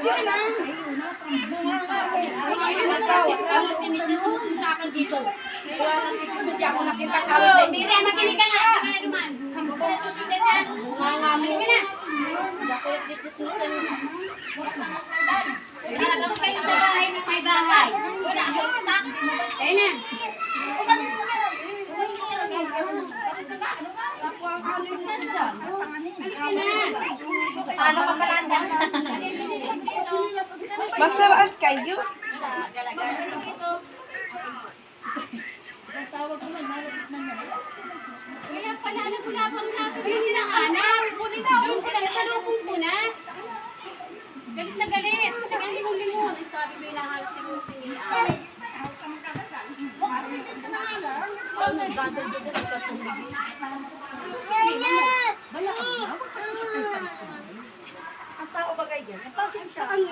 Sige na. Ang tinitisusun sa akin dito. Wala nang hindi ako nakita ka. Mira, makinig ka na. Naman. Susunod na. Nangangamin ka na. Ako ditisusun. Sinalagay kayo sa bahay ng may bahay. Wala. Ayun na. Paano ka palanda? Masaraan kayo. Kaya pala nagulabang natin yung hinahanap. Doon ko lang sa lubong ko na. Galit na galit. Sige, lingon-lingon. Sabi ko hinahanap si Lucy ni Ari. Ang tao ba kayo? Ang pasensya.